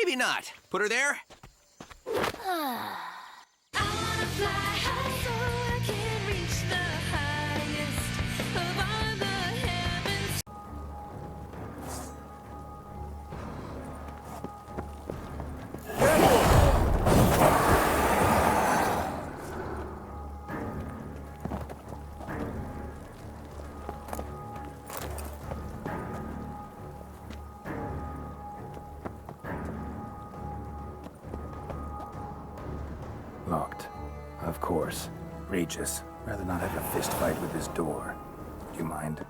Maybe not. Put her there? I wanna fly high so I can reach the highest of all the heavens. Locked. Of course. Regis. Rather not have a fist fight with this door. Do you mind?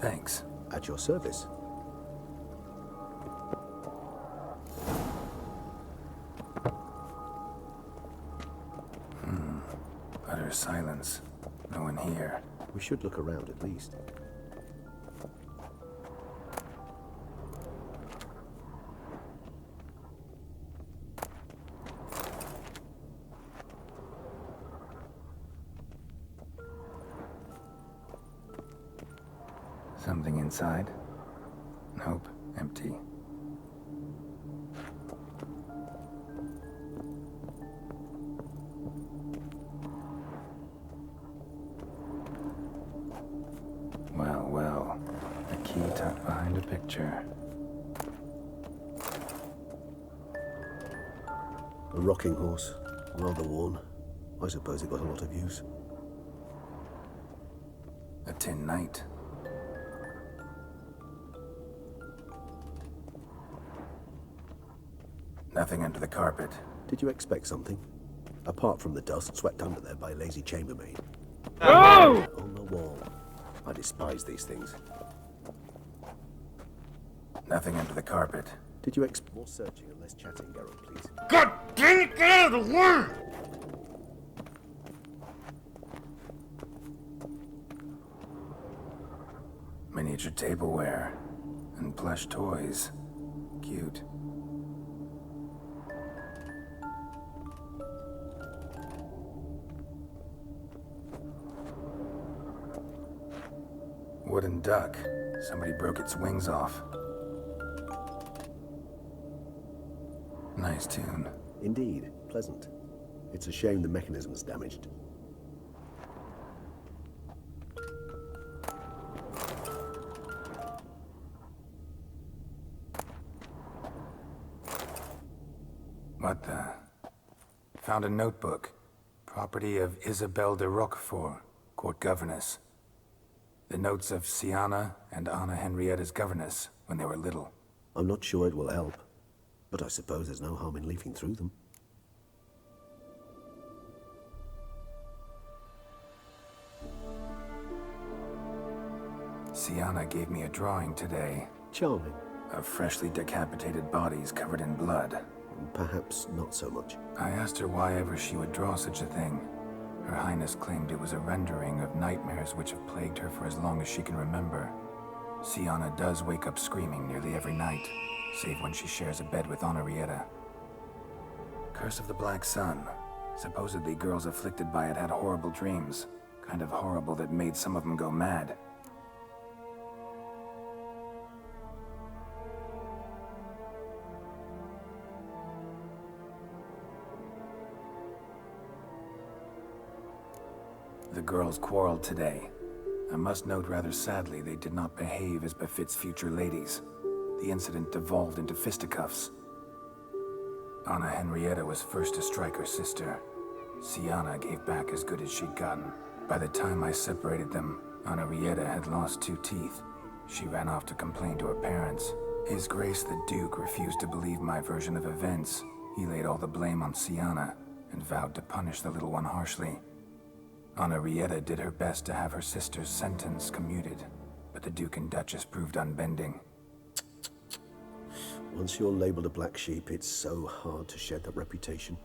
Thanks. At your service. Utter silence. No one here. We should look around at least. Something inside? Nope. Empty. Well, well. A key tucked behind a picture. A rocking horse. Rather worn. I suppose it got a lot of use. A tin knight. Nothing under the carpet. Did you expect something? Apart from the dust swept under there by a lazy chambermaid. Oh! On the wall. I despise these things. Nothing under the carpet. Did you expect more searching and less chatting, Geralt, please? God dang it, get out of the way! Miniature tableware. And plush toys. Cute. Wooden duck. Somebody broke its wings off. Nice tune. Indeed. Pleasant. It's a shame the mechanism's damaged. What the? Found a notebook. Property of Isabelle de Roquefort, court governess. The notes of Sienna and Anna Henrietta's governess when they were little. I'm not sure it will help, but I suppose there's no harm in leafing through them. Sienna gave me a drawing today Charming. of freshly decapitated bodies covered in blood. Perhaps not so much. I asked her why ever she would draw such a thing. Her Highness claimed it was a rendering of nightmares which have plagued her for as long as she can remember. Sienna does wake up screaming nearly every night, save when she shares a bed with Henrietta. Curse of the Black Sun. Supposedly girls afflicted by it had horrible dreams. Kind of horrible that made some of them go mad. The girls quarreled today. I must note rather sadly they did not behave as befits future ladies. The incident devolved into fisticuffs. Anna Henrietta was first to strike her sister. Sienna gave back as good as she'd gotten. By the time I separated them, Henrietta had lost 2 teeth. She ran off to complain to her parents. His Grace the Duke refused to believe my version of events. He laid all the blame on Sienna and vowed to punish the little one harshly. Henrietta did her best to have her sister's sentence commuted, but the Duke and Duchess proved unbending. Once you're labeled a black sheep, it's so hard to shed that reputation.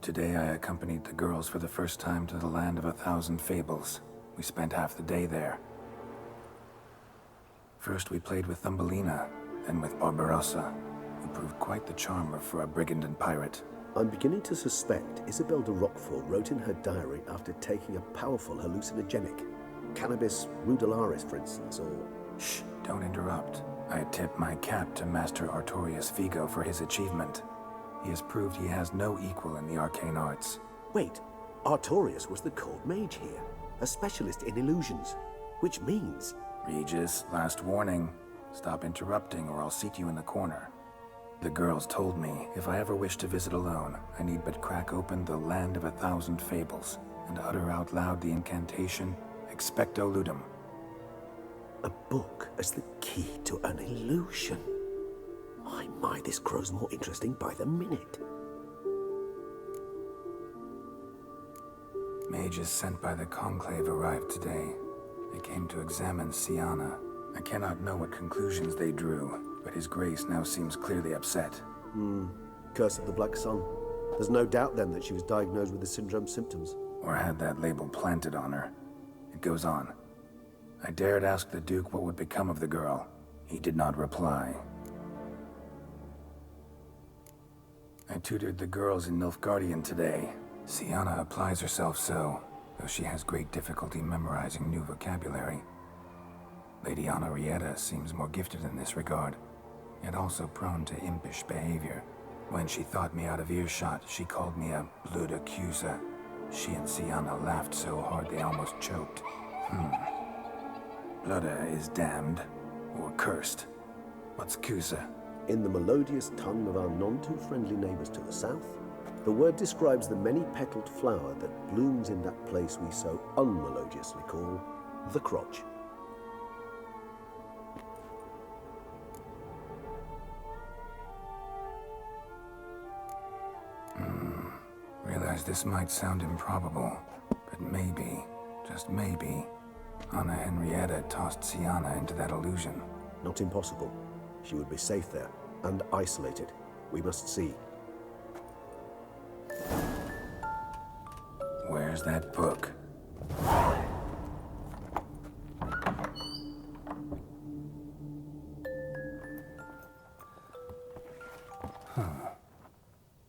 Today I accompanied the girls for the first time to the land of 1,000 fables. We spent half the day there. First we played with Thumbelina, then with Barbarossa, who proved quite the charmer for a brigand and pirate. I'm beginning to suspect Isabel de Roquefort wrote in her diary after taking a powerful hallucinogenic. Cannabis rudularis, for instance, or... Shh, don't interrupt. I tip my cap to Master Artorius Vigo for his achievement. He has proved he has no equal in the arcane arts. Wait, Artorius was the court mage here, a specialist in illusions, which means... Regis, last warning. Stop interrupting or I'll seat you in the corner. The girls told me if I ever wish to visit alone, I need but crack open the Land of 1,000 Fables and utter out loud the incantation Expecto Ludum. A book as the key to an illusion. My, this grows more interesting by the minute. Mages sent by the Conclave arrived today. They came to examine Siana. I cannot know what conclusions they drew, but His Grace now seems clearly upset. Curse of the Black Sun. There's no doubt then that she was diagnosed with the syndrome symptoms. Or had that label planted on her. It goes on. I dared ask the Duke what would become of the girl. He did not reply. I tutored the girls in Nilfgaardian today. Siana applies herself so, though she has great difficulty memorizing new vocabulary. Lady Henrietta seems more gifted in this regard, yet also prone to impish behavior. When she thought me out of earshot, she called me a blood accuser. She and Siana laughed so hard they almost choked. Blooda is damned, or cursed. What's Cusa? In the melodious tongue of our none-too-friendly neighbors to the south, the word describes the many-petaled flower that blooms in that place we so unmelodiously call the crotch. Realize this might sound improbable, but maybe, just maybe, Anna Henrietta tossed Siana into that illusion. Not impossible. She would be safe there, and isolated. We must see. Where's that book?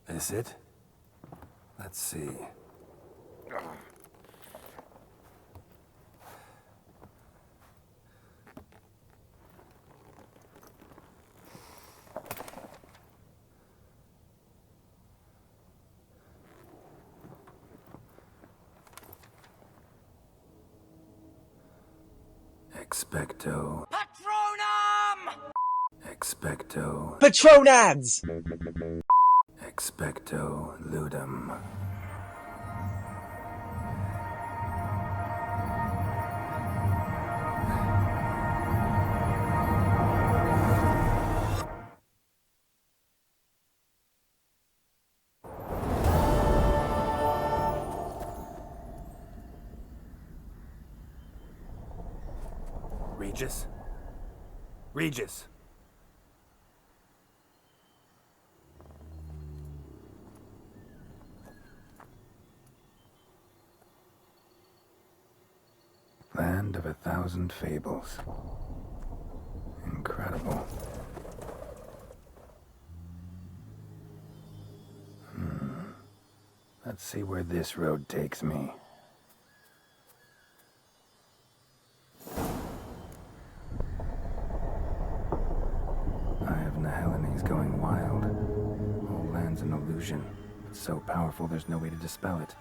This it? Let's see. Expecto. Patronum! Expecto. Patronads! Expecto Ludum. Regis? Regis! Land of 1,000 Fables. Incredible. Let's see where this road takes me. Eye of Nehelene is going wild. Whole land's an illusion. It's so powerful there's no way to dispel it.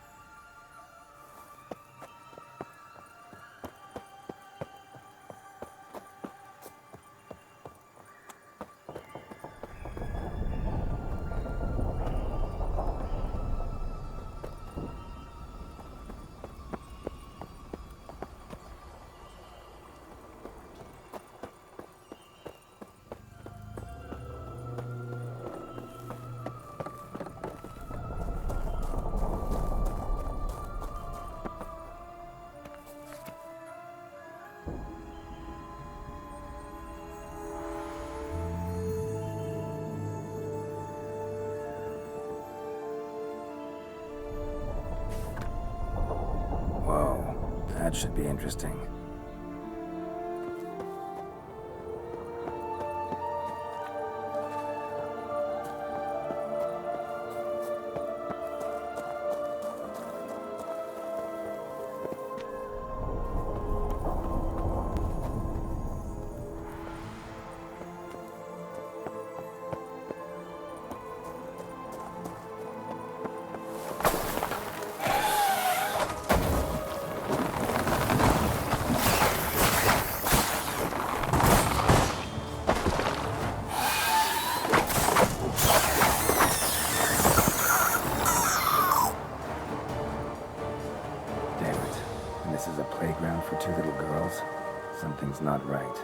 That should be interesting. for two little girls. Something's not right.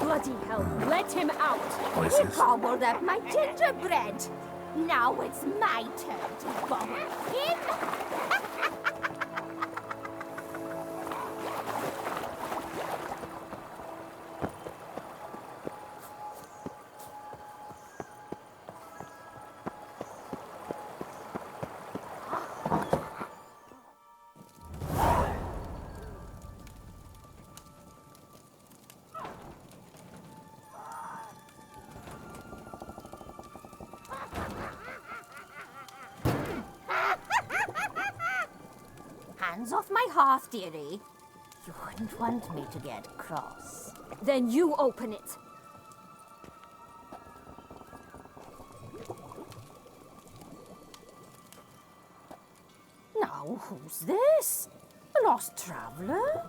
Bloody hell, let him out! He Voices? gobbled up my gingerbread. Now it's my turn to gobble him. Hands off my hearth, dearie. You wouldn't want me to get cross. Then you open it. Now, who's this? A lost traveler?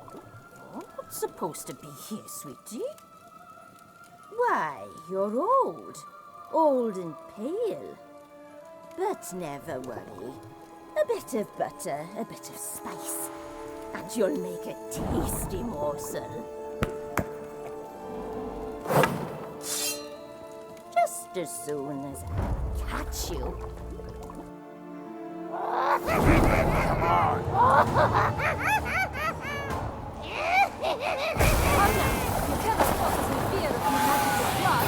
Oh, not supposed to be here, sweetie. Why, you're old. Old and pale. But never worry. A bit of butter, a bit of spice, and you'll make a tasty morsel. Just as soon as I catch you. Anna, you cannot possibly fear of you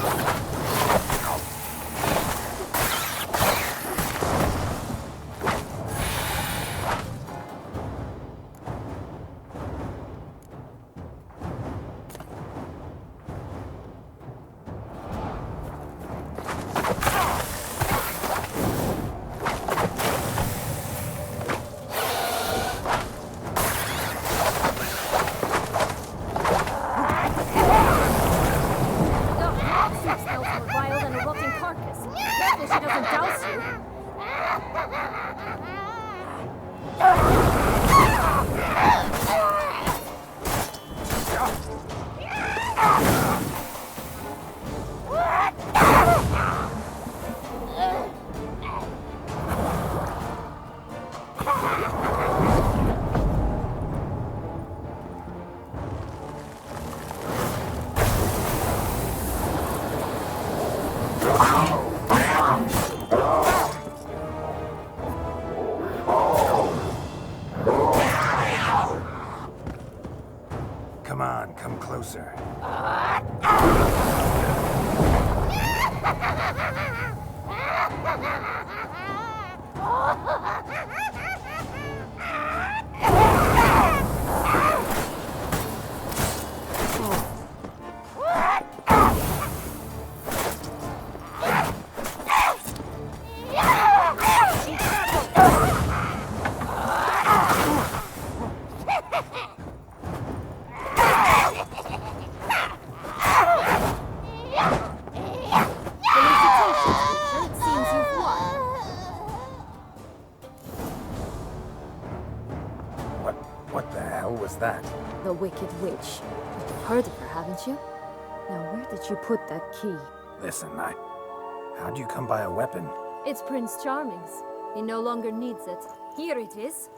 magical blood. Come on, come closer. What the hell was that? The Wicked Witch. You've heard of her, haven't you? Now, where did you put that key? Listen, how'd you come by a weapon? It's Prince Charming's. He no longer needs it. Here it is.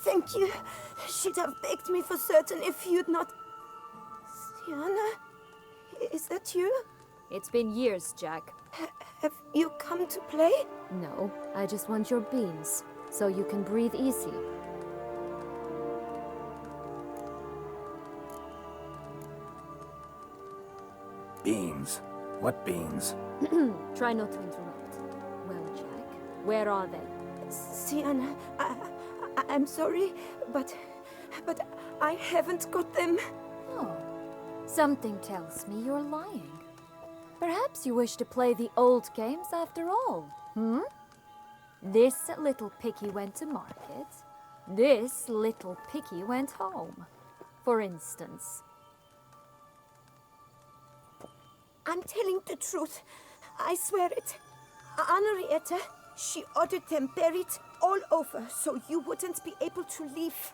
Thank you. She'd have baked me for certain if you'd not... Sienna? Is that you? It's been years, Jack. Have you come to play? No, I just want your beans, so you can breathe easy. Beans? What beans? Try not to interrupt. Well, Jack, where are they? Sienna, I'm sorry, but I haven't got them. Oh, something tells me you're lying. Perhaps you wish to play the old games after all, hmm? This little piggy went to market. This little piggy went home, for instance. I'm telling the truth. I swear it. Henrietta, she ordered them buried all over so you wouldn't be able to leave.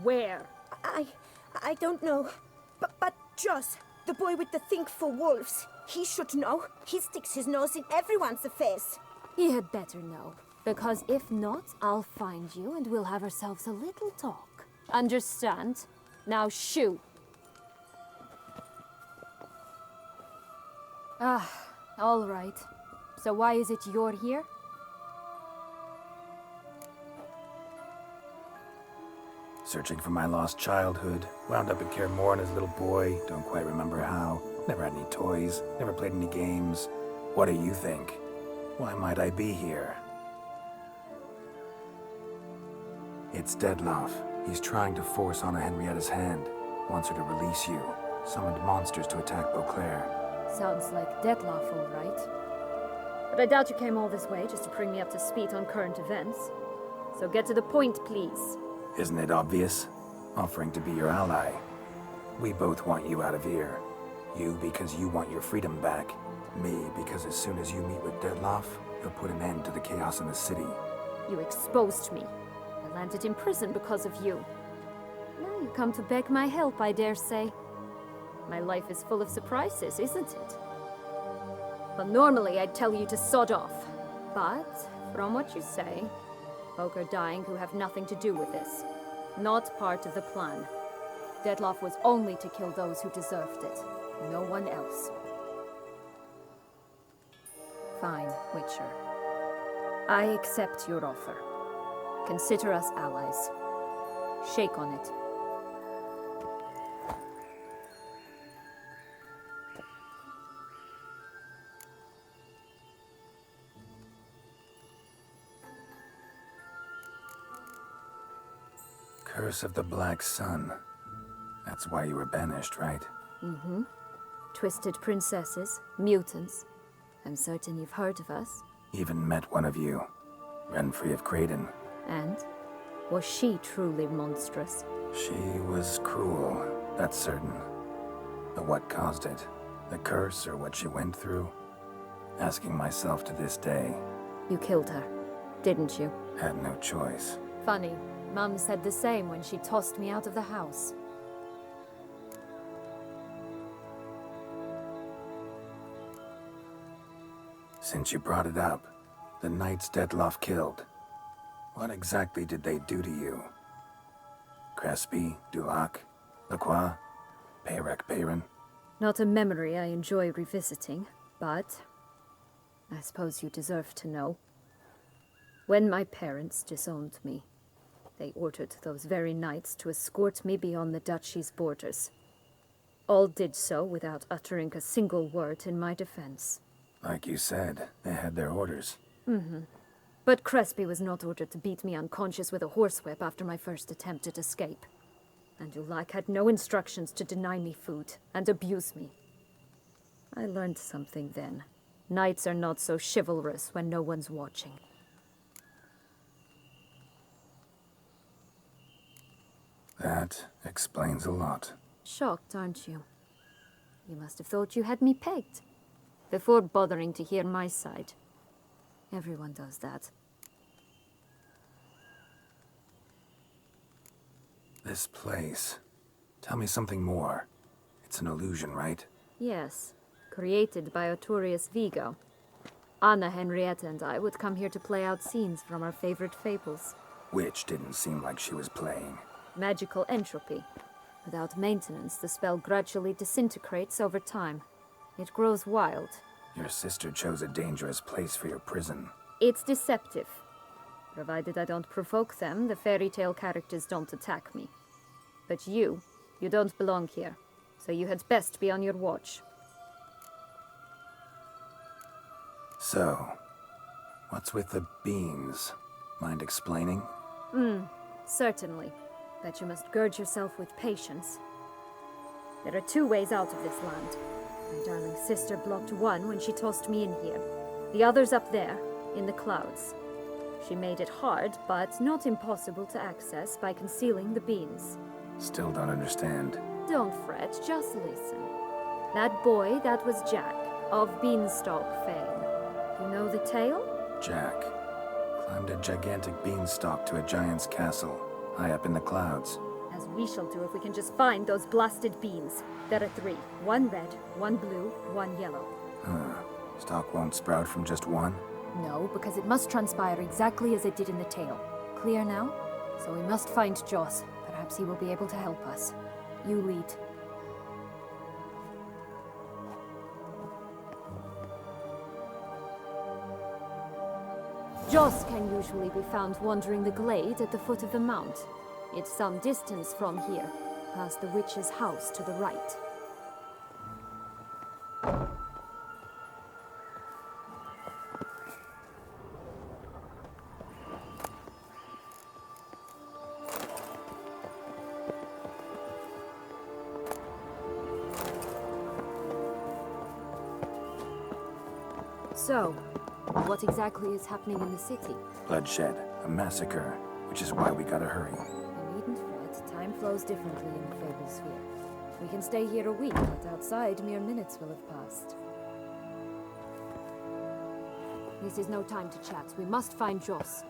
Where? I don't know. But Joss, the boy with the thing for wolves, he should know. He sticks his nose in everyone's affairs. He had better know, because if not, I'll find you and we'll have ourselves a little talk. Understand? Now shoo! Ah, all right. So why is it you're here? Searching for my lost childhood. Wound up in Kaer Morhen as a little boy. Don't quite remember how. Never had any toys. Never played any games. What do you think? Why might I be here? It's Dettlaff. He's trying to force Anna Henrietta's hand. Wants her to release you. Summoned monsters to attack Beauclair. Sounds like Dettlaff, all right. But I doubt you came all this way just to bring me up to speed on current events. So get to the point, please. Isn't it obvious? Offering to be your ally. We both want you out of here. You because you want your freedom back. Me because as soon as you meet with Dettlaff, he'll put an end to the chaos in the city. You exposed me. I landed in prison because of you. Now you come to beg my help, I dare say. My life is full of surprises, isn't it? Well, normally I'd tell you to sod off. But, from what you say, folk are dying who have nothing to do with this. Not part of the plan. Dettlaff was only to kill those who deserved it. No one else. Fine, Witcher. I accept your offer. Consider us allies. Shake on it. Curse of the Black Sun. That's why you were banished, right? Mm-hmm. Twisted princesses, mutants. I'm certain you've heard of us. Even met one of you. Renfri of Craden. And? Was she truly monstrous? She was cruel, that's certain. But what caused it? The curse or what she went through? Asking myself to this day. You killed her, didn't you? Had no choice. Funny. Mum said the same when she tossed me out of the house. Since you brought it up, the knights Dettlaff killed. What exactly did they do to you? Crespi, Dulac, Lacroix, Peyrek Peyran? Not a memory I enjoy revisiting, but I suppose you deserve to know. When my parents disowned me, they ordered those very knights to escort me beyond the duchy's borders. All did so without uttering a single word in my defense. Like you said, they had their orders. Mm-hmm. But Crespi was not ordered to beat me unconscious with a horsewhip after my first attempt at escape. And Dulac had no instructions to deny me food and abuse me. I learned something then. Knights are not so chivalrous when no one's watching. That explains a lot. Shocked, aren't you? You must have thought you had me pegged, before bothering to hear my side. Everyone does that. This place. Tell me something more. It's an illusion, right? Yes, created by Arturius Vigo. Anna, Henrietta, and I would come here to play out scenes from our favorite fables. Which didn't seem like she was playing. Magical entropy. Without maintenance, the spell gradually disintegrates over time. It grows wild. Your sister chose a dangerous place for your prison. It's deceptive. Provided I don't provoke them, the fairy tale characters don't attack me. But you don't belong here, so you had best be on your watch. So, what's with the beans? Mind explaining? Certainly. But you must gird yourself with patience. There are two ways out of this land. My darling sister blocked one when she tossed me in here. The other's up there, in the clouds. She made it hard, but not impossible to access by concealing the beans. Still don't understand. Don't fret, just listen. That boy, that was Jack, of Beanstalk fame. You know the tale? Jack climbed a gigantic beanstalk to a giant's castle, high up in the clouds. As we shall do if we can just find those blasted beans. There are 3. 1 red, 1 blue, 1 yellow. Stalk won't sprout from just one? No, because it must transpire exactly as it did in the tale. Clear now? So we must find Joss. Perhaps he will be able to help us. You lead. Joss can usually be found wandering the glade at the foot of the mount. It's some distance from here, past the witch's house to the right. So, what exactly is happening in the city? Bloodshed, a massacre, which is why we gotta hurry. You needn't fret. Time flows differently in the Fable Sphere. We can stay here a week, but outside, mere minutes will have passed. This is no time to chat. We must find Joss.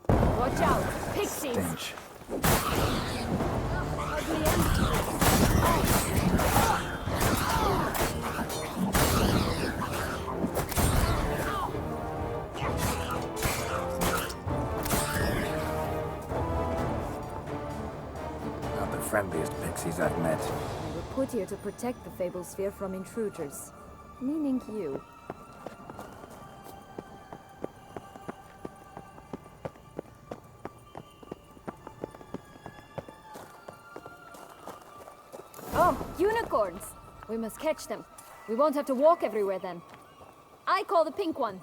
Watch out! Pixies! Stench. Ugly end. Not the friendliest pixies I've met. We were put here to protect the Fable Sphere from intruders. Meaning you. Oh, unicorns! We must catch them. We won't have to walk everywhere then. I call the pink one.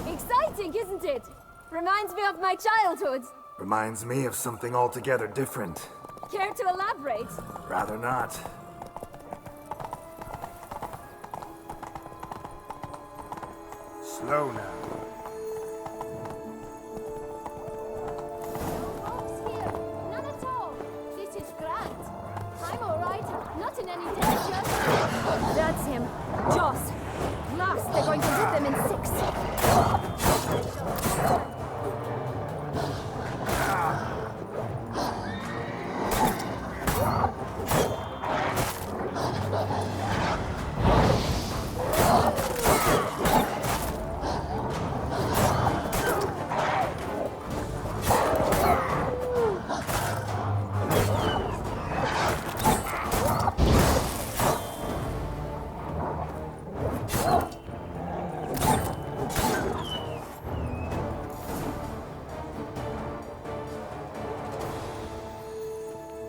Exciting, isn't it? Reminds me of my childhood. Reminds me of something altogether different. Care to elaborate? Rather not. Slow now. Folks here, none at all. This is grand. I'm all right, not in any danger. That's him, Joss. Last, they're going to hit them in 6.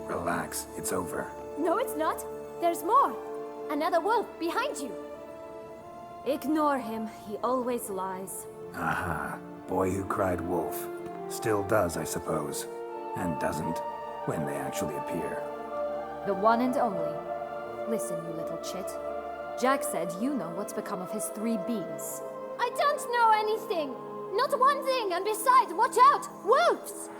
Relax, it's over. No, it's not. There's more. Another wolf behind you. Ignore him. He always lies. Aha. Boy who cried wolf. Still does, I suppose. And doesn't, when they actually appear. The one and only. Listen, you little chit. Jack said you know what's become of his 3 beans. I don't know anything! Not one thing, and besides, watch out! Wolves!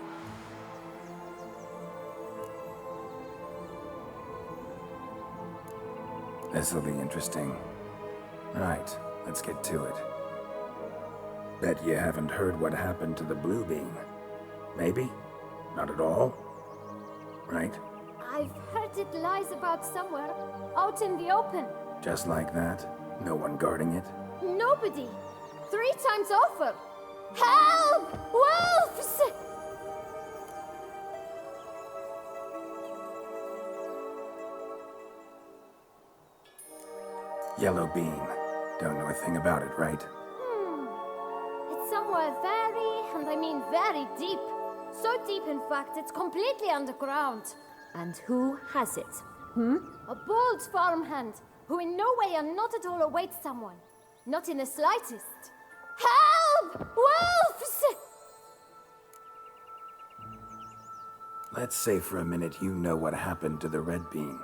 This'll be interesting. Right, let's get to it. Bet you haven't heard what happened to the blue bean. Maybe? Not at all? Right? I've heard it lies about somewhere, out in the open. Just like that? No one guarding it? Nobody! 3 times over! Help! Wolves! Yellow bean. Don't know a thing about it, right? It's somewhere very, and I mean very deep. So deep, in fact, it's completely underground. And who has it? A bold farmhand, who in no way and not at all awaits someone. Not in the slightest. Help! Wolves! Let's say for a minute you know what happened to the red bean.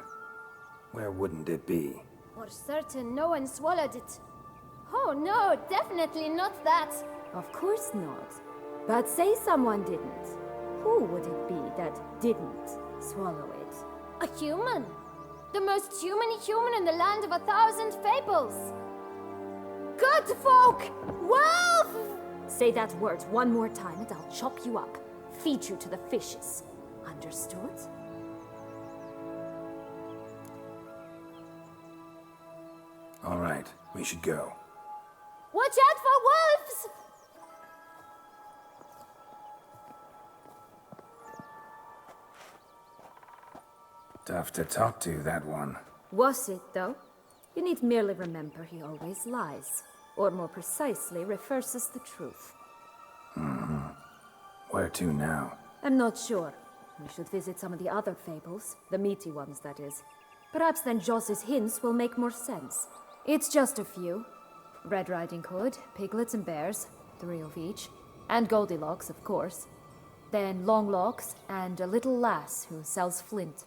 Where wouldn't it be? For certain, no one swallowed it. Oh no, definitely not that. Of course not. But say someone didn't. Who would it be that didn't swallow it? A human. The most human-y human in the land of 1,000 fables. Good folk! Wolf! Say that word one more time and I'll chop you up. Feed you to the fishes. Understood? All right, we should go. Watch out for wolves! Tough to talk to, that one. Was it, though? You need merely remember he always lies. Or more precisely, refers us the truth. Where to now? I'm not sure. We should visit some of the other fables. The meaty ones, that is. Perhaps then Joss's hints will make more sense. It's just a few. Red Riding Hood, piglets and bears, 3 of each. And Goldilocks, of course. Then Longlocks, and a little lass who sells flint.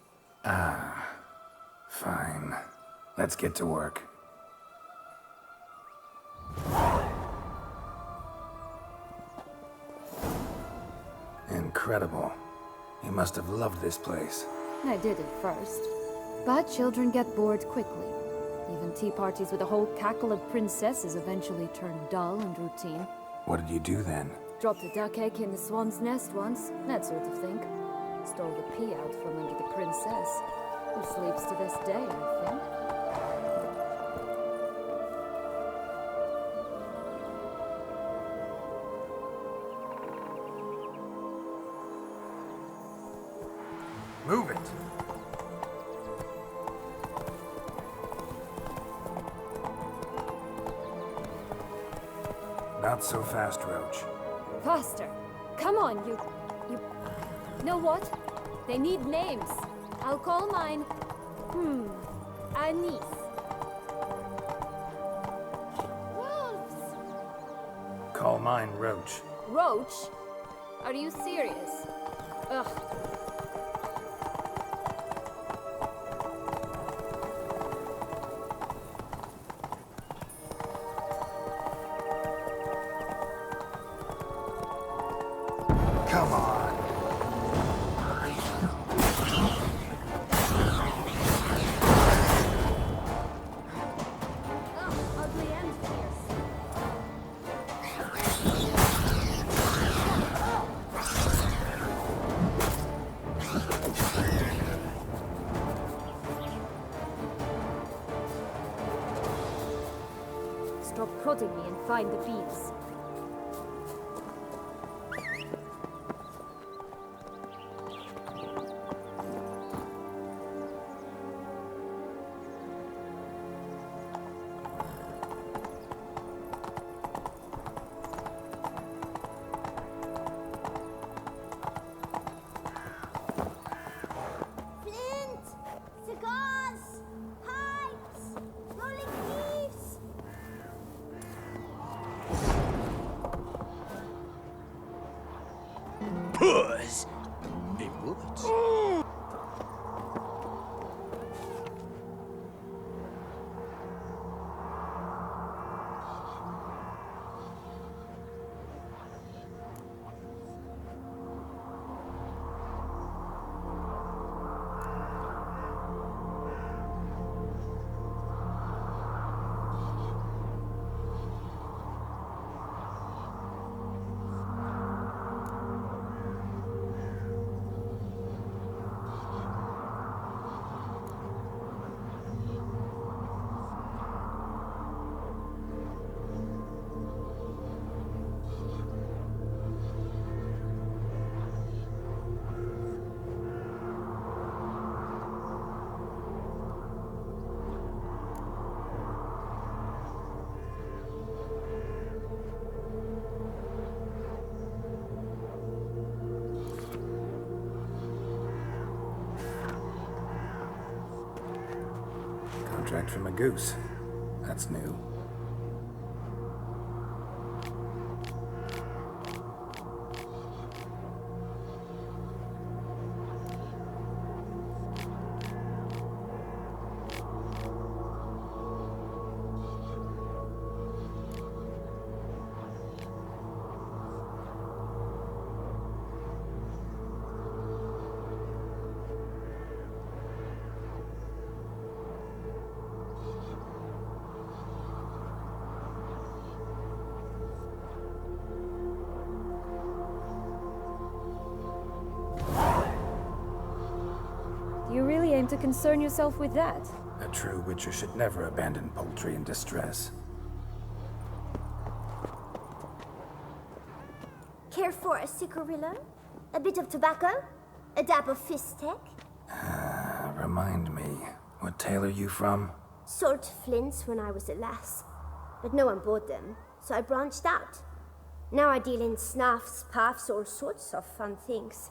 Fine. Let's get to work. Incredible. You must have loved this place. I did at first. But children get bored quickly. Even tea parties with a whole cackle of princesses eventually turn dull and routine. What did you do then? Dropped a duck egg in the swan's nest once, that sort of thing. Stole the pea out from under the princess, who sleeps to this day, I think. Move it! Not so fast, Roach. Faster! Come on, you... Know what? They need names. I'll call mine... Anise. Wolves! Call mine Roach. Roach? Are you serious? Ugh. Come on. Ugly and fierce. Stop prodding me and find the beads. Flint! Cigars! Pipes! Rolling leaves! contract from a goose. That's new. Do you really aim to concern yourself with that? A true witcher should never abandon poultry in distress. Care for a cigarillo? A bit of tobacco? A dab of fistek? Remind me, what tale are you from? Sold flints when I was a lass, but no one bought them, so I branched out. Now I deal in snuffs, puffs, all sorts of fun things.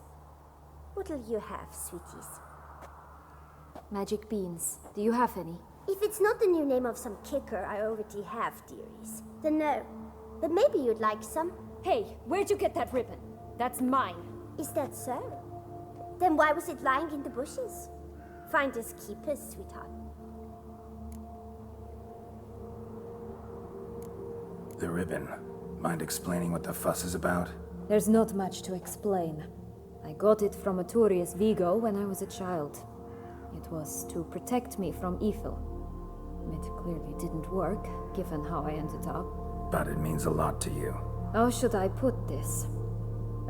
What'll you have, sweeties? Magic beans. Do you have any? If it's not the new name of some kicker I already have, dearies, then no. But maybe you'd like some. Hey, where'd you get that ribbon? That's mine. Is that so? Then why was it lying in the bushes? Finders keepers, sweetheart. The ribbon. Mind explaining what the fuss is about? There's not much to explain. I got it from Aturius Vigo when I was a child. It was to protect me from evil. It clearly didn't work, given how I ended up. But it means a lot to you. How should I put this?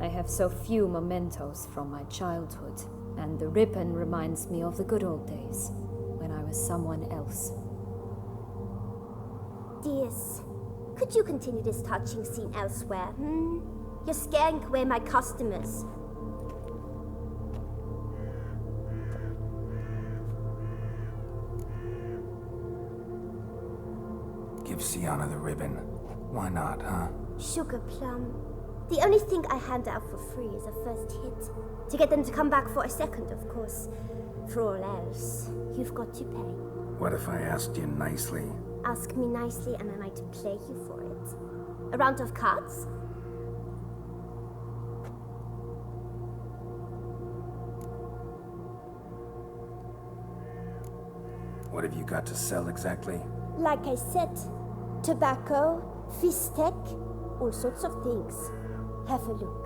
I have so few mementos from my childhood, and the ribbon reminds me of the good old days, when I was someone else. Dears, could you continue this touching scene elsewhere, You're scaring away my customers. Give Sienna the ribbon. Why not, huh? Sugar plum. The only thing I hand out for free is a first hit. To get them to come back for a second, of course. For all else, you've got to pay. What if I asked you nicely? Ask me nicely and I might play you for it. A round of cards? What have you got to sell exactly? Like I said, tobacco, fistek, all sorts of things. Have a look.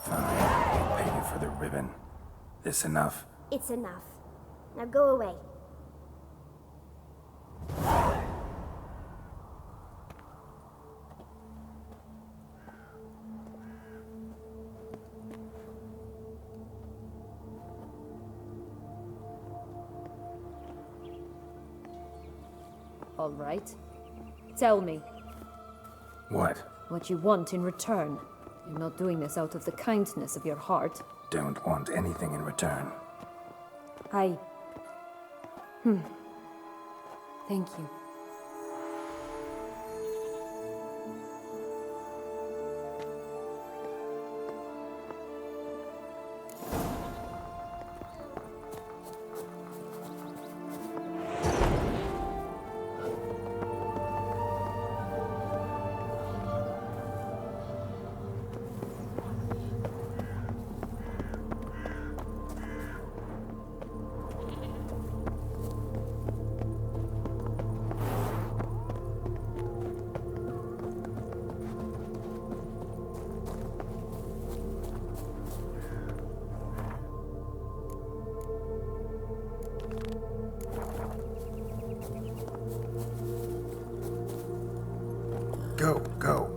Fine, I'll pay you for the ribbon. This enough? It's enough. Now go away. All right. Tell me What? what you want in return. You're not doing this out of the kindness of your heart. Don't want anything in return. I... Thank you. Go, go.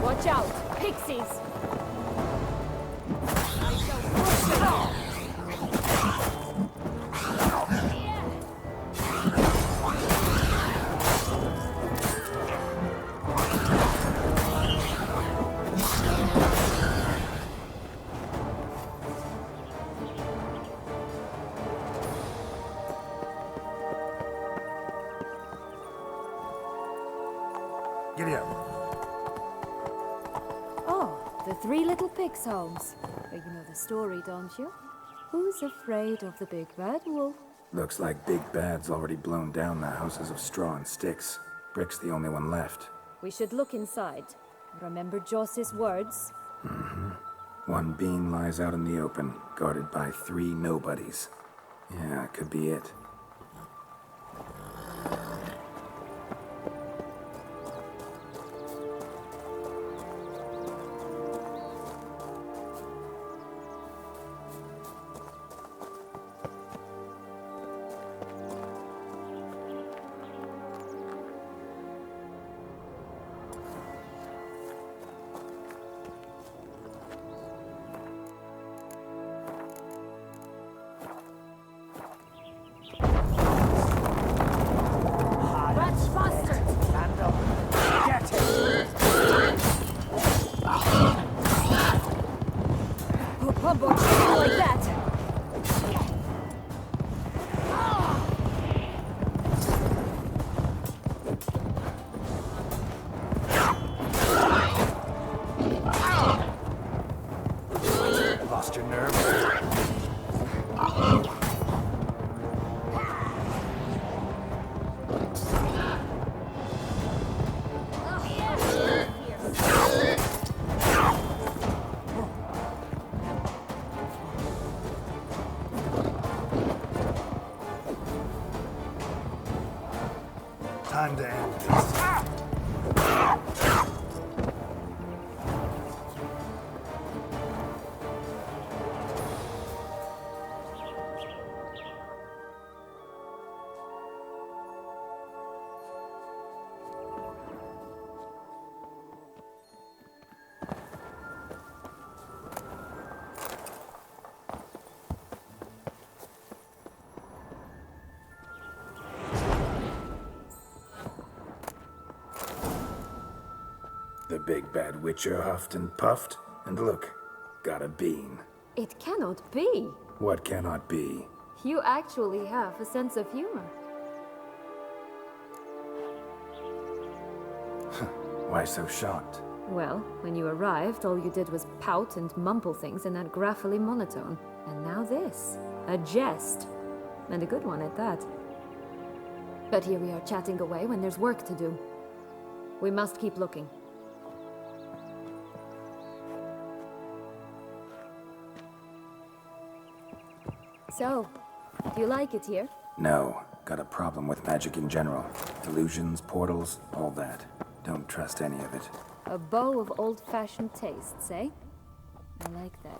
Watch out! Pixies! Giddy up. Oh, the Three Little Pigs, Holmes. But you know the story, don't you? Who's afraid of the big bad wolf? Looks like Big Bad's already blown down the houses of straw and sticks. Brick's the only one left. We should look inside. Remember Joss's words? One bean lies out in the open, guarded by 3 nobodies. Yeah, could be it. Rats faster! Get it! Oh, Pumbo, treat like that! Lost your nerve? Time to end this. The big bad witcher huffed and puffed, and look, got a bean. It cannot be. What cannot be? You actually have a sense of humor. Why so shocked? Well, when you arrived, all you did was pout and mumble things in that graphically monotone. And now this. A jest. And a good one at that. But here we are chatting away when there's work to do. We must keep looking. So, do you like it here? No, got a problem with magic in general. Illusions, portals, all that. Don't trust any of it. A bow of old-fashioned tastes, eh? I like that.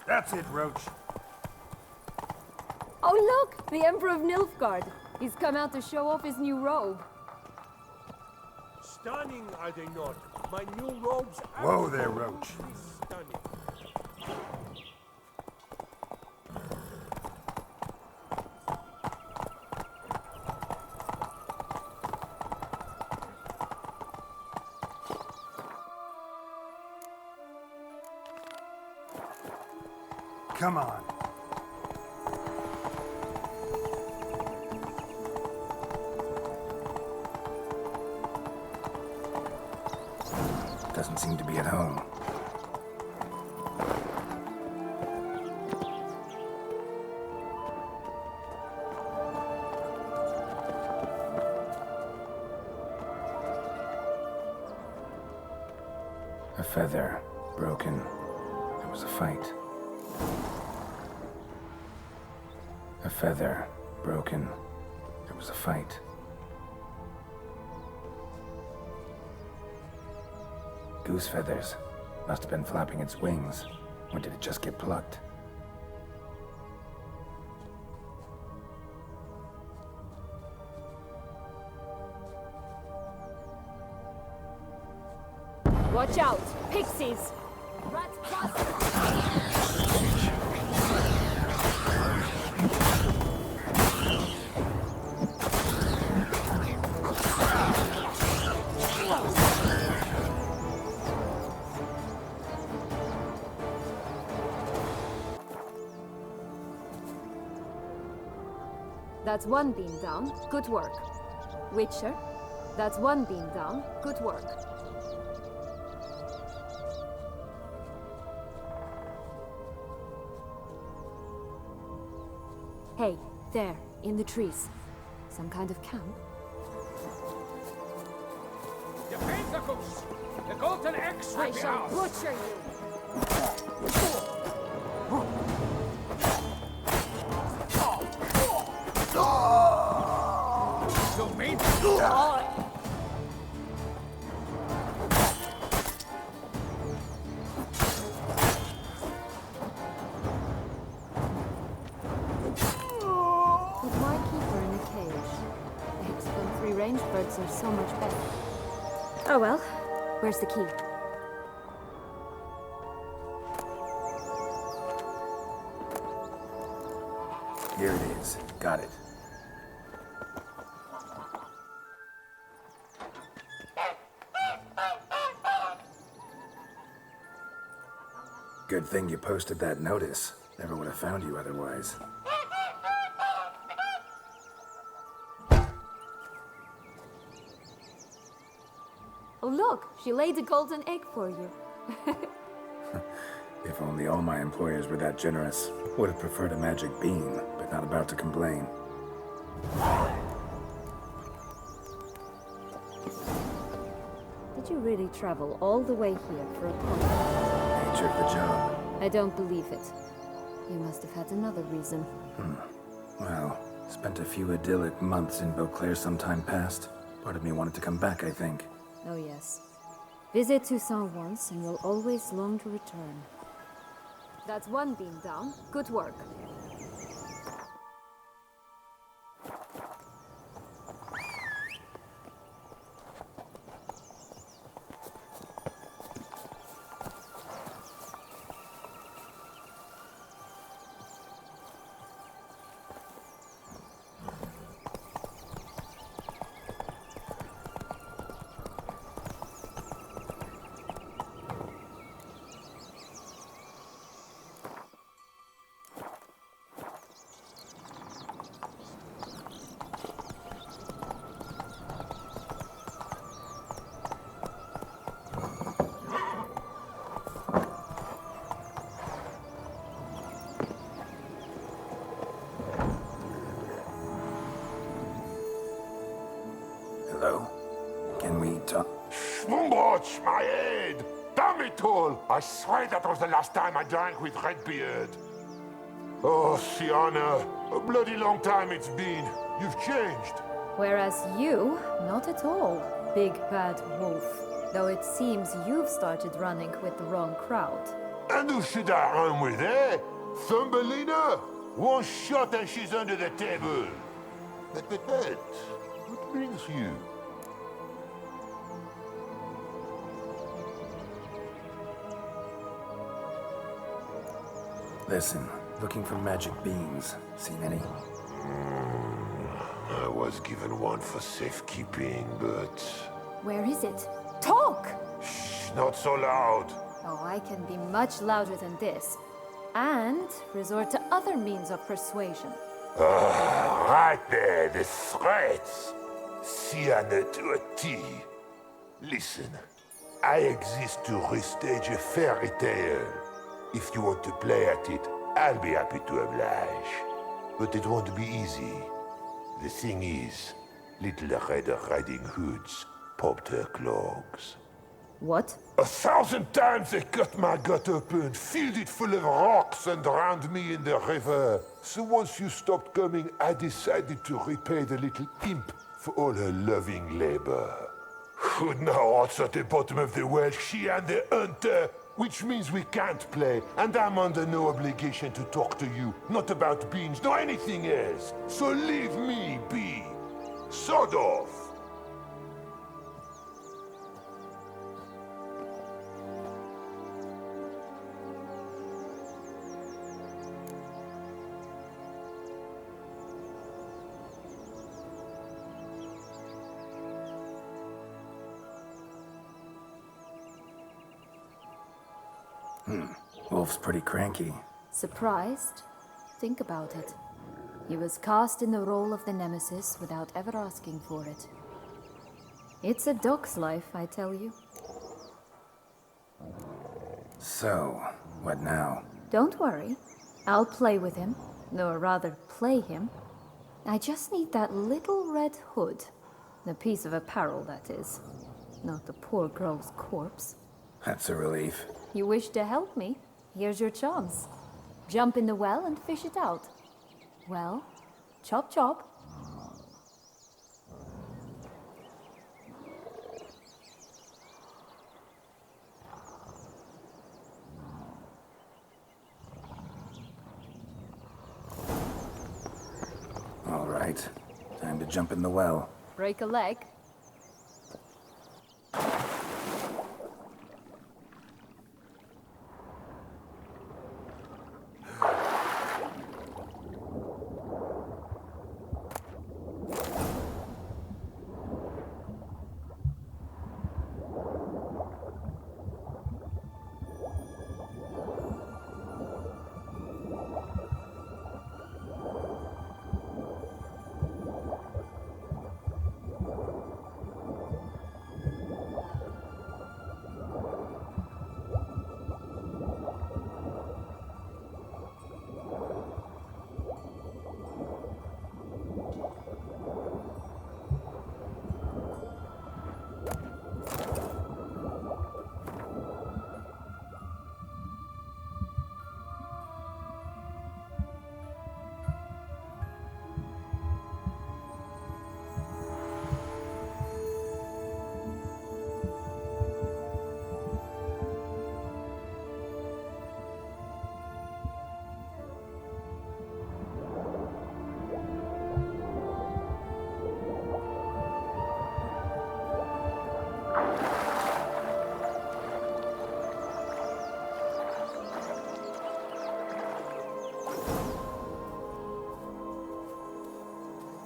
That's it, Roach. Oh look! The Emperor of Nilfgaard! He's come out to show off his new robe. Stunning, are they not? My new robes. Whoa there, Roach. Stunning. Come on. Doesn't seem to be at home. A feather, broken. There was a fight. A feather, broken. There was a fight. Goose feathers. Must have been flapping its wings. Or did it just get plucked? Watch out! Pixies! Rats bust! That's one beam down. Good work. Witcher. That's one beam down. Good work. Hey, there, in the trees. Some kind of camp? The Pentacles! The Golden X I will be shall ours! butcher you! You mean? But why keep her in a cage? Eggs from free range birds are so much better. Oh well, where's the key? Here it is. Got it. Good thing you posted that notice. Never would have found you otherwise. Oh look, she laid a golden egg for you. If only all my employers were that generous. Would have preferred a magic bean, but not about to complain. Did you really travel all the way here for a contract? Nature of the job. I don't believe it. You must have had another reason. Well, spent a few idyllic months in Beauclair some time past. Part of me wanted to come back, I think. Oh yes. Visit Toussaint once and you'll always long to return. That's one beam down. Good work. Hello? Can we talk? Schwumbroch, my head! Damn it all! I swear that was the last time I drank with Redbeard. Oh, Sienna, a bloody long time it's been. You've changed. Whereas you, not at all, big bad wolf. Though it seems you've started running with the wrong crowd. And who should I run with, eh? Thumbelina? One shot and she's under the table. But, what brings you? Listen, looking for magic beans. Seen any? I was given one for safekeeping, but... Where is it? Talk! Shh, not so loud. Oh, I can be much louder than this. And resort to other means of persuasion. Right there, the threats. Sienna to a T. Listen, I exist to restage a fairy tale. If you want to play at it, I'll be happy to oblige. But it won't be easy. The thing is, Little Red Riding Hoods popped her clogs. What? 1,000 times they cut my gut open, filled it full of rocks, and drowned me in the river. So once you stopped coming, I decided to repay the little imp for all her loving labor. Who now what's at the bottom of the well? She and the hunter, which means we can't play, and I'm under no obligation to talk to you, not about beans, nor anything else. So leave me be. Sod off. Wolf's pretty cranky. Surprised? Think about it. He was cast in the role of the Nemesis without ever asking for it. It's a doc's life, I tell you. So, what now? Don't worry. I'll play with him. Or rather, play him. I just need that little red hood. The piece of apparel, that is. Not the poor girl's corpse. That's a relief. You wish to help me? Here's your chance. Jump in the well and fish it out. Well, chop chop. All right. Time to jump in the well. Break a leg.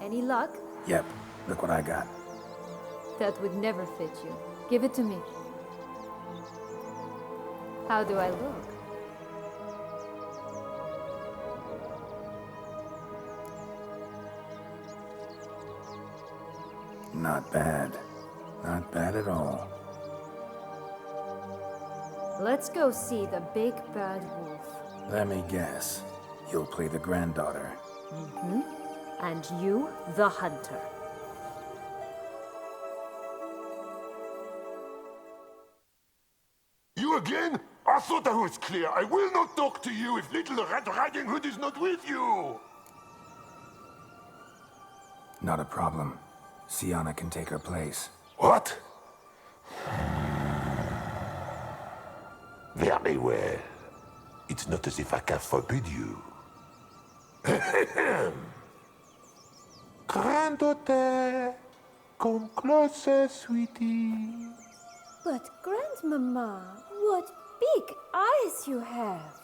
Any luck? Yep, look what I got. That would never fit you. Give it to me. How do I look? Not bad. Not bad at all. Let's go see the big bad wolf. Let me guess. You'll play the granddaughter. And you, the hunter. You again? I thought I was clear. I will not talk to you if little Red Riding Hood is not with you. Not a problem. Sienna can take her place. What? Very well. It's not as if I can forbid you. Granddaughter, come closer, sweetie. But, Grandmama, what big eyes you have.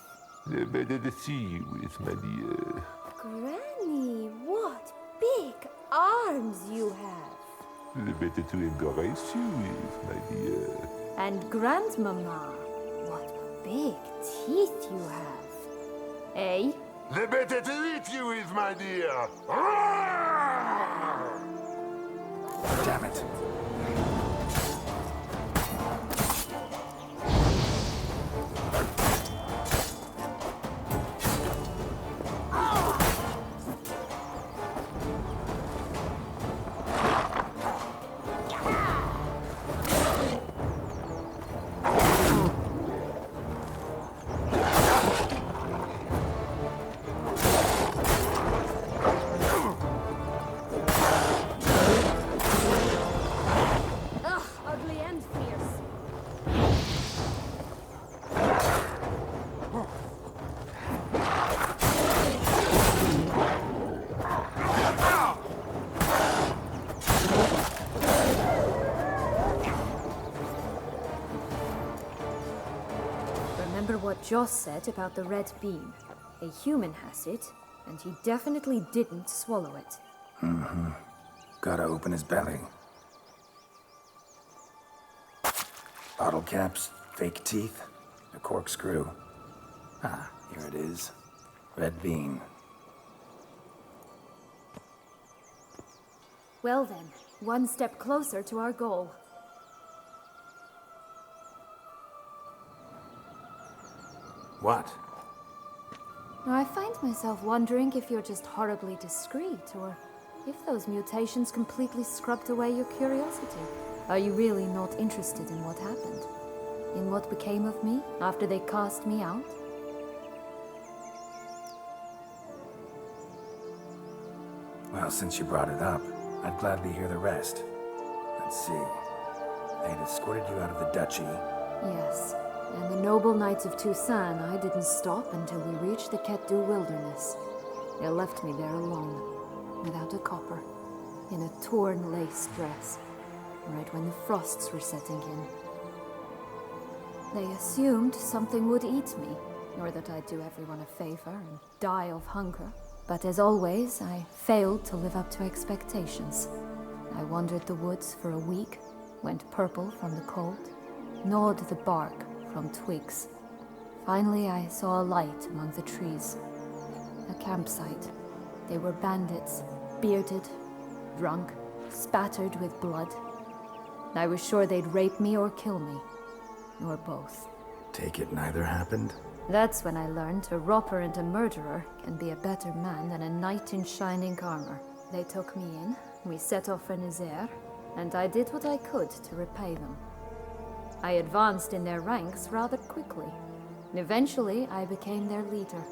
The better to see you with, my dear. Granny, what big arms you have. The better to embrace you with, my dear. And Grandmama, what big teeth you have. Eh? The better to eat you with, my dear. Damn it. Ugly and fierce. Remember what Joss said about the red beam. A human has it, and he definitely didn't swallow it. Gotta open his belly. Bottle caps, fake teeth, a corkscrew. Ah, here it is. Red bean. Well then, one step closer to our goal. What? I find myself wondering if you're just horribly discreet, or if those mutations completely scrubbed away your curiosity. Are you really not interested in what happened? In what became of me after they cast me out? Well, since you brought it up, I'd gladly hear the rest. Let's see. They had escorted you out of the duchy. Yes, and the noble knights of Toussaint, I didn't stop until we reached the Ketdu wilderness. They left me there alone, without a copper, in a torn lace dress, right when the frosts were setting in. They assumed something would eat me, or that I'd do everyone a favor and die of hunger. But as always, I failed to live up to expectations. I wandered the woods for a week, went purple from the cold, gnawed the bark from twigs. Finally, I saw a light among the trees. A campsite. They were bandits, bearded, drunk, spattered with blood. I was sure they'd rape me or kill me, or both. Take it neither happened? That's when I learned a robber and a murderer can be a better man than a knight in shining armor. They took me in, we set off for Nazaire, and I did what I could to repay them. I advanced in their ranks rather quickly. Eventually, I became their leader.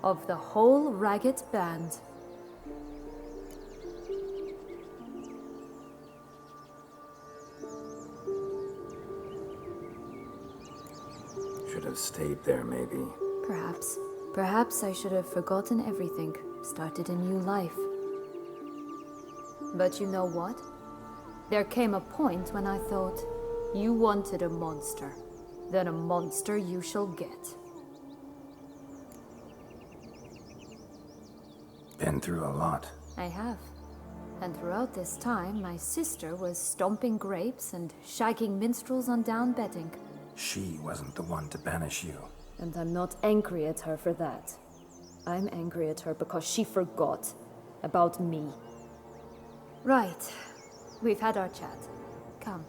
Of the whole ragged band. Should have stayed there, maybe. Perhaps. Perhaps I should have forgotten everything, started a new life. But you know what? There came a point when I thought, you wanted a monster. Then a monster you shall get. Been through a lot. I have. And throughout this time, my sister was stomping grapes and shagging minstrels on down bedding. She wasn't the one to banish you. And I'm not angry at her for that. I'm angry at her because she forgot about me. Right. We've had our chat. Come.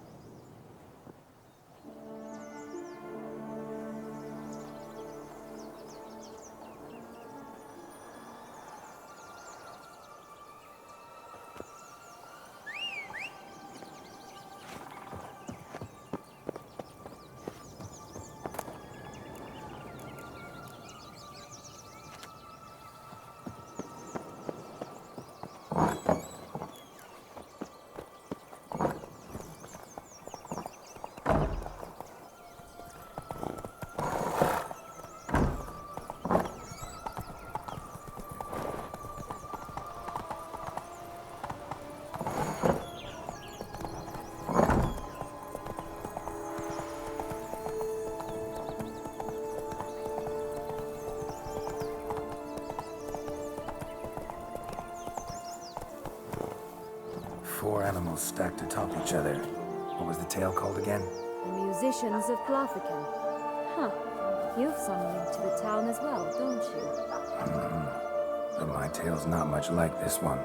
Four animals stacked atop each other. What was the tale called again? The musicians of Glafican. Huh. You've some link to the town as well, don't you? But my tale's not much like this one.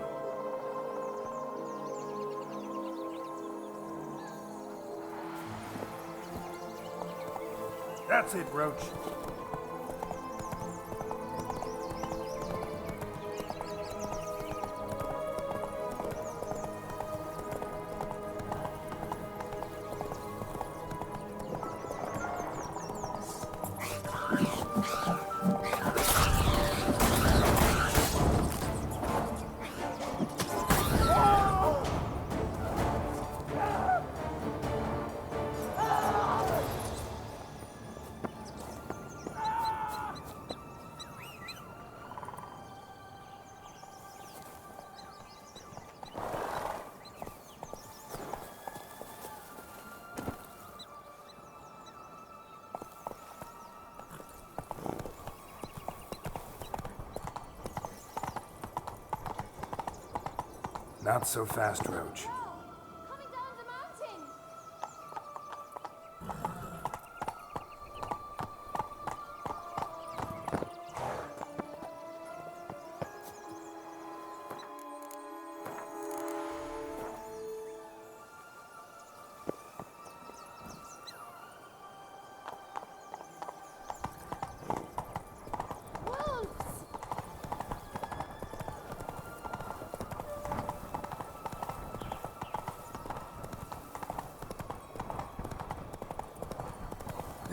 That's it, Roach. Not so fast, Roach. Coming down the mountain!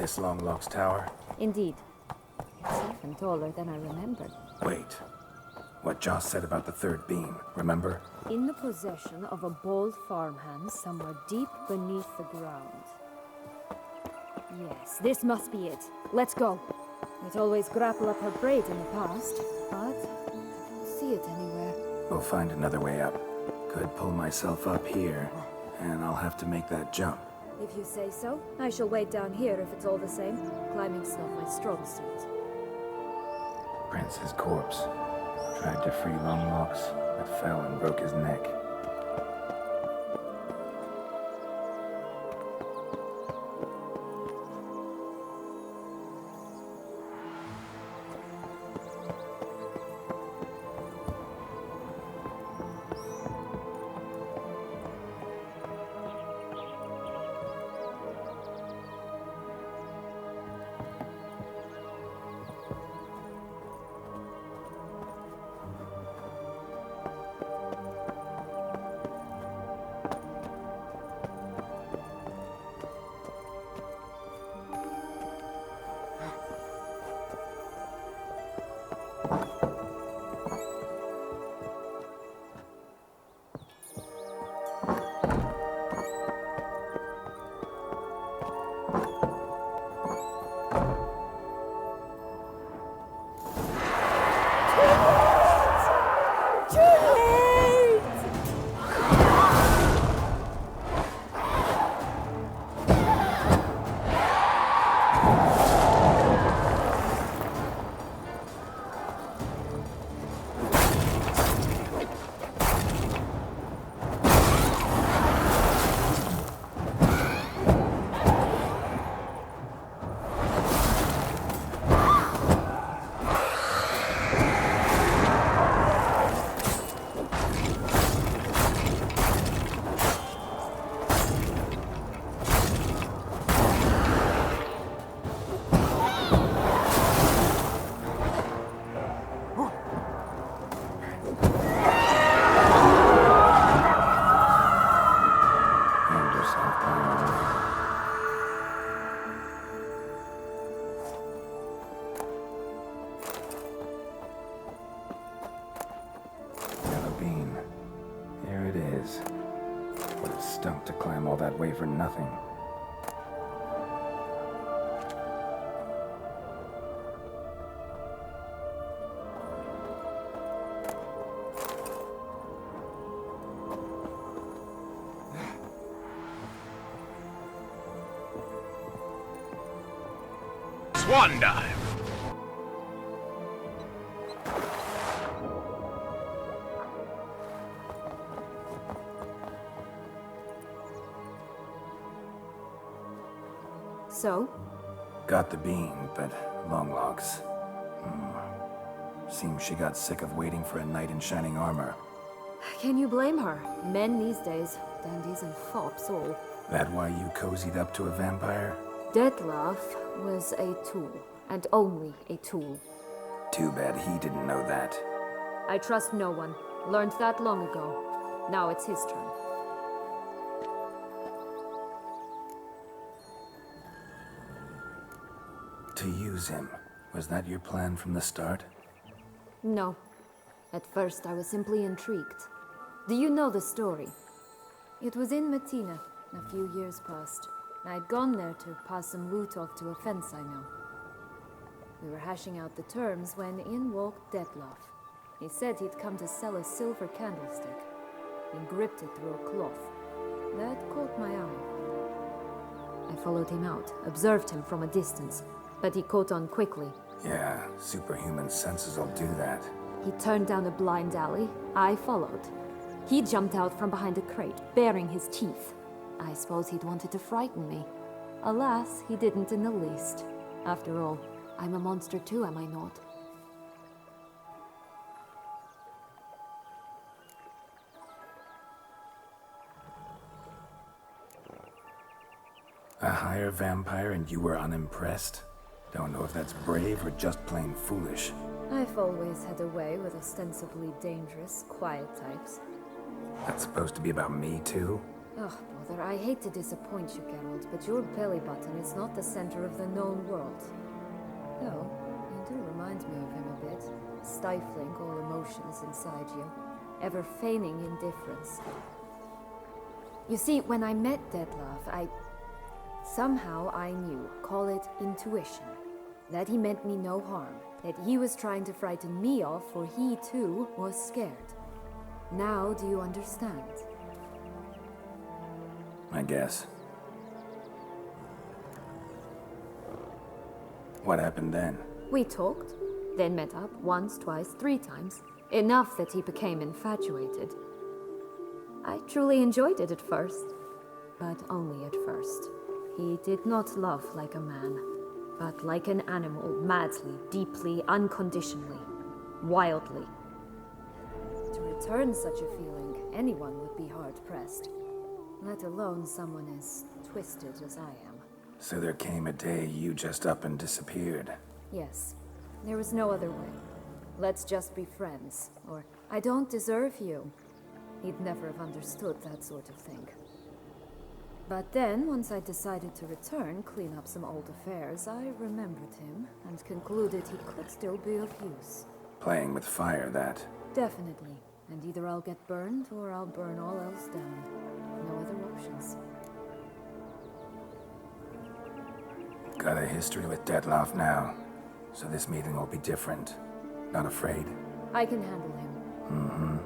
This Longlock's tower? Indeed. It's even taller than I remembered. Wait. What Joss said about the third beam, remember? In the possession of a bold farmhand somewhere deep beneath the ground. Yes, this must be it. Let's go. It always grapple up her braid in the past, but I don't see it anywhere. We'll find another way up. Could pull myself up here, and I'll have to make that jump. If you say so, I shall wait down here if it's all the same. Climbing's not my strong suit. Prince's corpse. Tried to free Longlocks, but fell and broke his neck. Stunk to climb all that way for nothing. Swan dive. So? Got the beam, but Longlocks. Seems she got sick of waiting for a knight in shining armor. Can you blame her? Men these days, dandies and fops all. That why you cozied up to a vampire? Dettlaff was a tool, and only a tool. Too bad he didn't know that. I trust no one. Learned that long ago. Now it's his turn. To use him. Was that your plan from the start? No. At first, I was simply intrigued. Do you know the story? It was in Metina, a few years past. I'd gone there to pass some loot off to a fence I know. We were hashing out the terms when in walked Dettlaff. He said he'd come to sell a silver candlestick. He gripped it through a cloth. That caught my eye. I followed him out, observed him from a distance, but he caught on quickly. Yeah, superhuman senses will do that. He turned down a blind alley. I followed. He jumped out from behind a crate, baring his teeth. I suppose he'd wanted to frighten me. Alas, he didn't in the least. After all, I'm a monster too, am I not? A higher vampire and you were unimpressed? Don't know if that's brave or just plain foolish. I've always had a way with ostensibly dangerous, quiet types. That's supposed to be about me too? Oh, bother, I hate to disappoint you, Geralt, but your belly button is not the center of the known world. Though, you do remind me of him a bit, stifling all emotions inside you, ever feigning indifference. You see, when I met Detlef, somehow I knew, call it intuition, that he meant me no harm, that he was trying to frighten me off, for he too was scared. Now do you understand? I guess. What happened then? We talked, then met up once, twice, 3 times. Enough that he became infatuated. I truly enjoyed it at first, but only at first. He did not love like a man, but like an animal, madly, deeply, unconditionally, wildly. To return such a feeling, anyone would be hard-pressed, let alone someone as twisted as I am. So there came a day you just up and disappeared. Yes, there was no other way. Let's just be friends, or I don't deserve you. He'd never have understood that sort of thing. But then, once I decided to return, clean up some old affairs, I remembered him and concluded he could still be of use. Playing with fire, that. Definitely. And either I'll get burned or I'll burn all else down. No other options. Got a history with Detlef now, so this meeting will be different. Not afraid? I can handle him. Mm-hmm.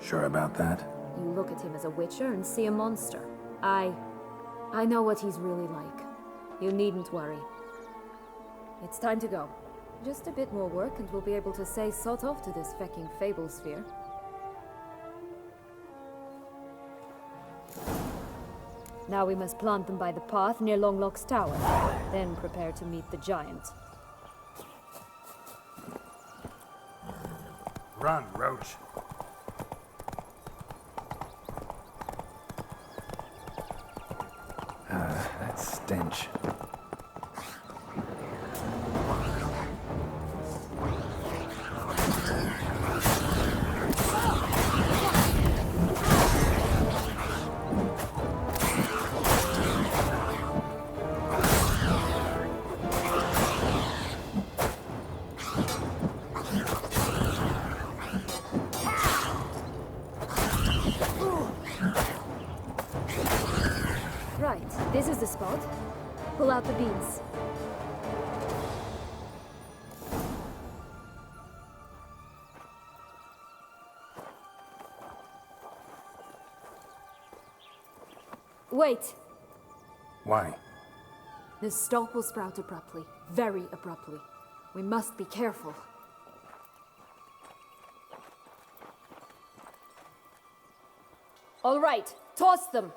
Sure about that? You look at him as a witcher and see a monster. I know what he's really like. You needn't worry. It's time to go. Just a bit more work and we'll be able to say sod off to this fecking fable sphere. Now we must plant them by the path near Longlock's tower. Then prepare to meet the giant. Run, Roach. That stench. Right, this is the spot. Pull out the beans. Wait! Why? The stalk will sprout abruptly. Very abruptly. We must be careful. All right, toss them!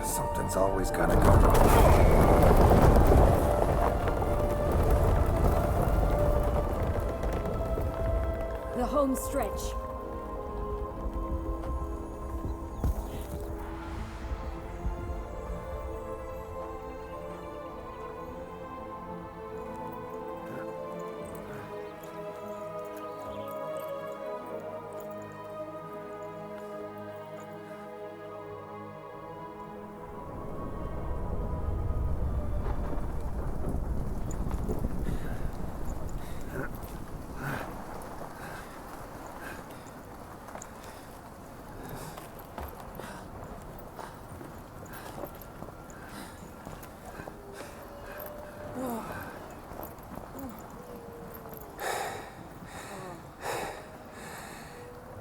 Something's always gotta go wrong. The home stretch.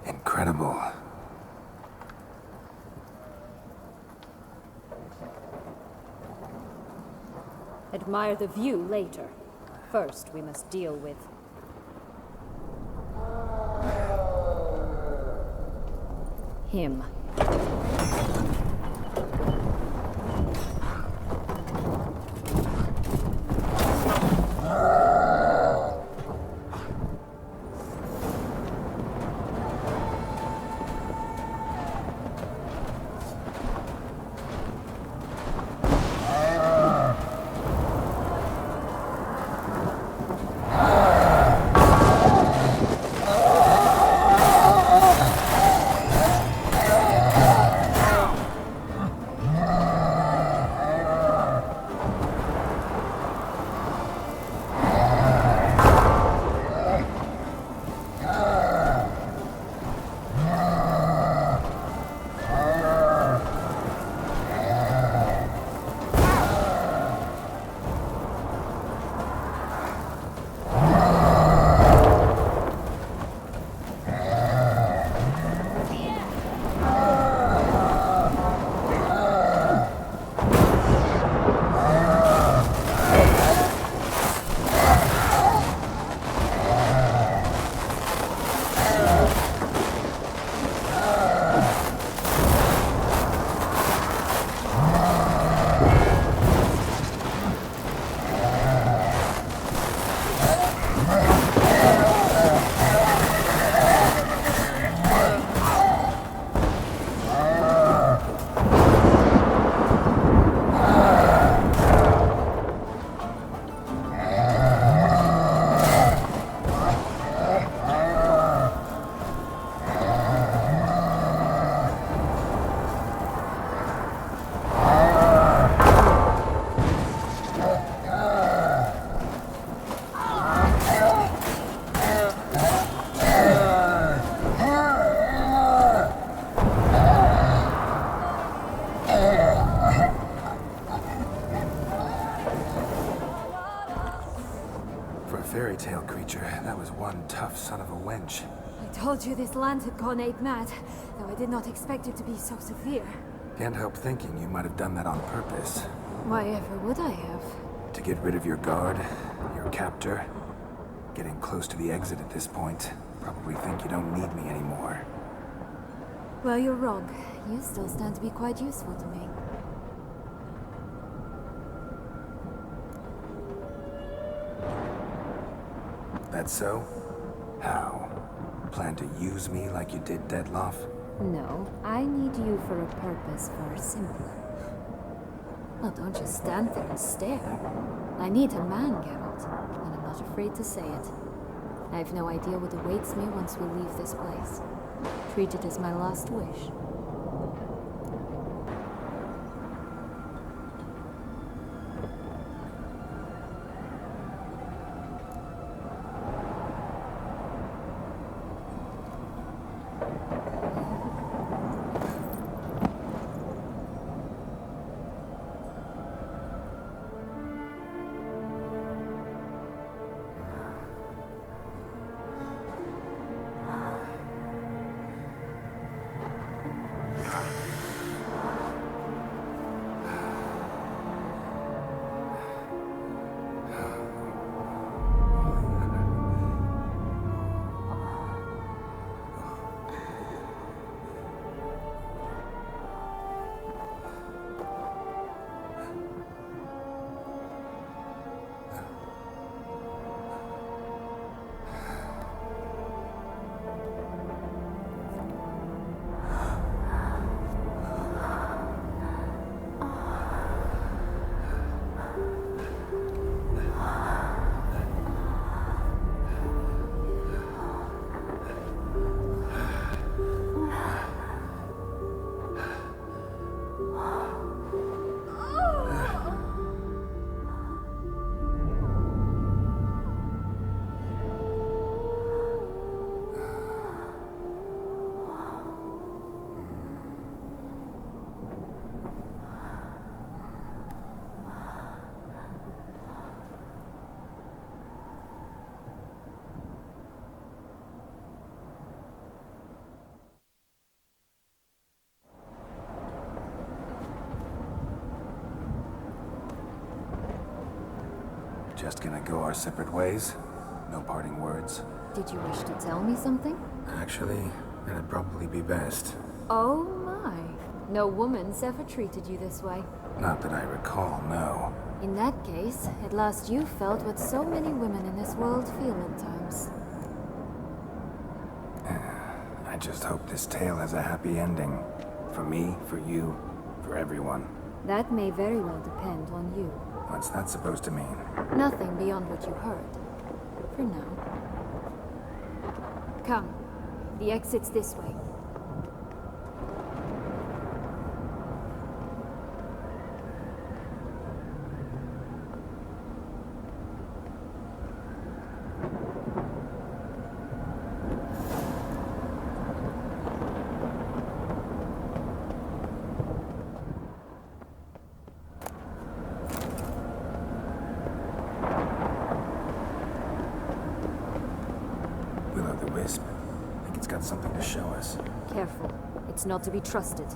Incredible. Admire the view later. First, we must deal with him. fairy tale creature, that was one tough son of a wench. I told you this land had gone ape mad, though I did not expect it to be so severe. Can't help thinking you might have done that on purpose. Why ever would I have? To get rid of your guard, your captor. Getting close to the exit at this point. Probably think you don't need me anymore. Well, you're wrong. You still stand to be quite useful to me. That so? How? Plan to use me like you did Detloff? No, I need you for a purpose far simpler. Well, don't just stand there and stare. I need a man, Geralt, and I'm not afraid to say it. I have no idea what awaits me once we leave this place. Treat it as my last wish. Just gonna go our separate ways? No parting words? Did you wish to tell me something? Actually, that'd probably be best. Oh my. No woman's ever treated you this way. Not that I recall, no. In that case, at last you felt what so many women in this world feel at times. I just hope this tale has a happy ending. For me, for you, for everyone. That may very well depend on you. What's that supposed to mean? Nothing beyond what you heard. For now. Come. The exit's this way. Will-o'-the-wisp. Think it's got something to show us. Careful. It's not to be trusted.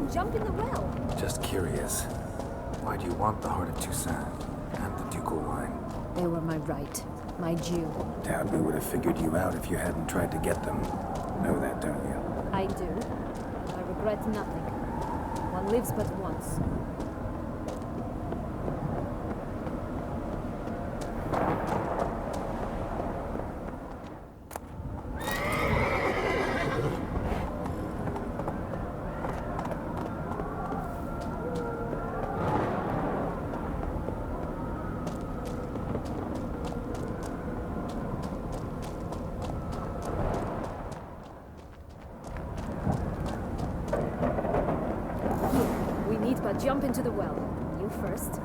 and jump in the well. Just curious. Why do you want the Heart of Toussaint and the ducal wine? They were my right, my due. Doubt we would have figured you out if you hadn't tried to get them. Know that, don't you? I do. I regret nothing. One lives but once. We need but jump into the well. You first.